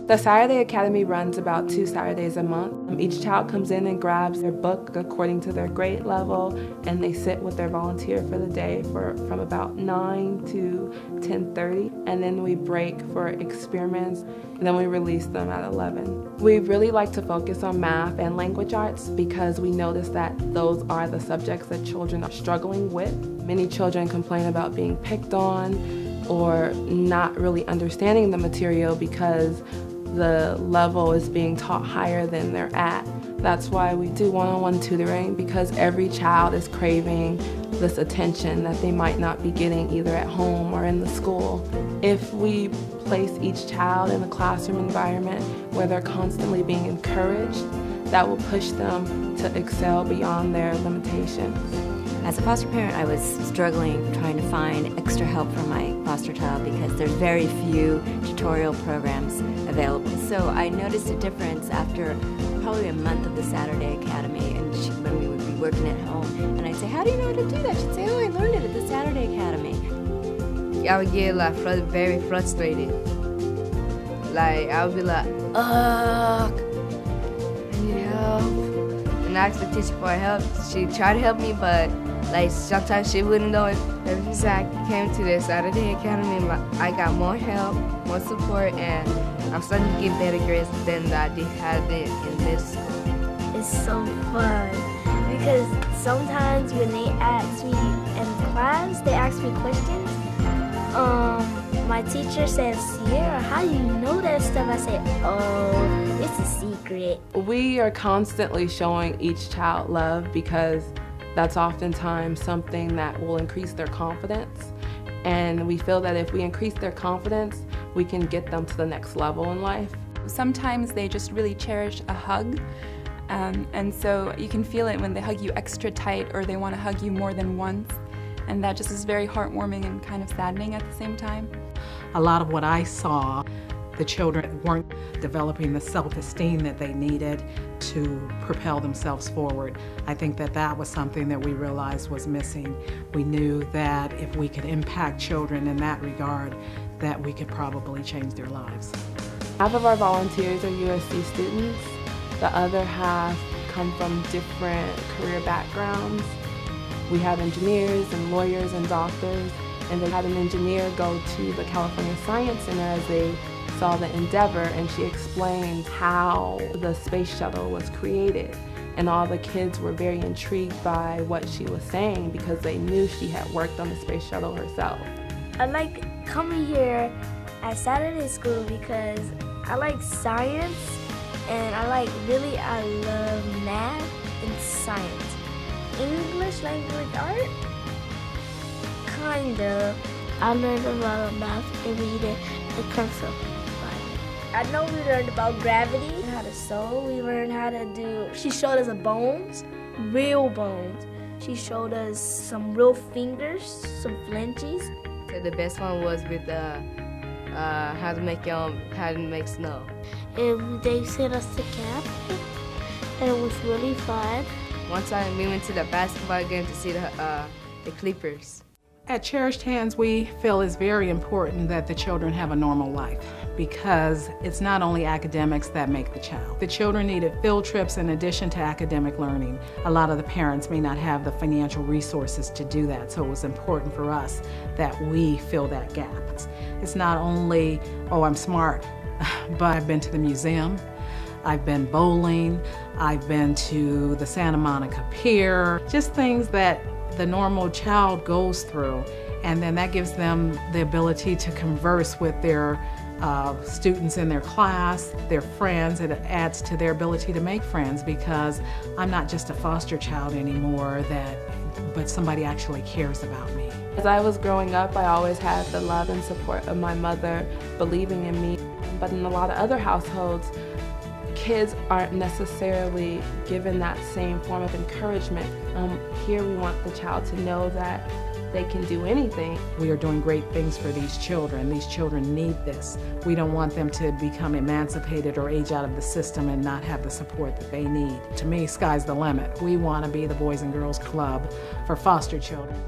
The Saturday Academy runs about 2 Saturdays a month. Each child comes in and grabs their book according to their grade level, and they sit with their volunteer for the day from about 9 to 10:30, and then we break for experiments, and then we release them at 11. We really like to focus on math and language arts because we notice that those are the subjects that children are struggling with. Many children complain about being picked on or not really understanding the material because the level is being taught higher than they're at. That's why we do one-on-one tutoring, because every child is craving this attention that they might not be getting either at home or in the school. If we place each child in a classroom environment where they're constantly being encouraged, that will push them to excel beyond their limitations. As a foster parent, I was struggling trying to find extra help for my foster child because there's very few tutorial programs available. So I noticed a difference after probably a month of the Saturday Academy, and when we would be working at home, and I'd say, "How do you know how to do that?" She'd say, "Oh, I learned it at the Saturday Academy." I would get like very frustrated. Like I would be like, "Ugh, I need help," and I asked the teacher for help. She tried to help me, but like sometimes she wouldn't know it. Ever since I came to the Saturday Academy, I got more help, more support, and I'm starting to get better grades than I did have it in middle school. It's so fun because sometimes when they ask me in class, they ask me questions. My teacher says, "Sierra, how do you know that stuff?" I said, "Oh, it's a secret." We are constantly showing each child love because that's oftentimes something that will increase their confidence. And we feel that if we increase their confidence, we can get them to the next level in life. Sometimes they just really cherish a hug. And so you can feel it when they hug you extra tight or they want to hug you more than once. And that just is very heartwarming and kind of saddening at the same time. A lot of what I saw, the children weren't developing the self-esteem that they needed to propel themselves forward. I think that that was something that we realized was missing. We knew that if we could impact children in that regard, that we could probably change their lives. Half of our volunteers are USC students. The other half come from different career backgrounds. We have engineers and lawyers and doctors, and they had an engineer go to the California Science Center as they saw the endeavor, and she explained how the space shuttle was created. And all the kids were very intrigued by what she was saying because they knew she had worked on the space shuttle herself. I like coming here at Saturday school because I like science, and I love math and science. English language art? Kinda. I learned a lot of math and reading and cursive. I know we learned about gravity, how to sew, we learned how to do, she showed us bones, real bones. She showed us some real fingers, some flinchies. So the best one was with how to make snow. And they sent us to camp, and it was really fun. One time we went to the basketball game to see the Clippers. At Cherished Hands, we feel it's very important that the children have a normal life because it's not only academics that make the child. The children needed field trips in addition to academic learning. A lot of the parents may not have the financial resources to do that, so it was important for us that we fill that gap. It's not only, oh, I'm smart, but I've been to the museum, I've been bowling, I've been to the Santa Monica Pier, just things that the normal child goes through, and then that gives them the ability to converse with their students in their class, their friends. It adds to their ability to make friends because I'm not just a foster child anymore, but somebody actually cares about me. As I was growing up, I always had the love and support of my mother believing in me, but in a lot of other households, kids aren't necessarily given that same form of encouragement. Here we want the child to know that they can do anything. We are doing great things for these children. These children need this. We don't want them to become emancipated or age out of the system and not have the support that they need. To me, sky's the limit. We want to be the Boys and Girls Club for foster children.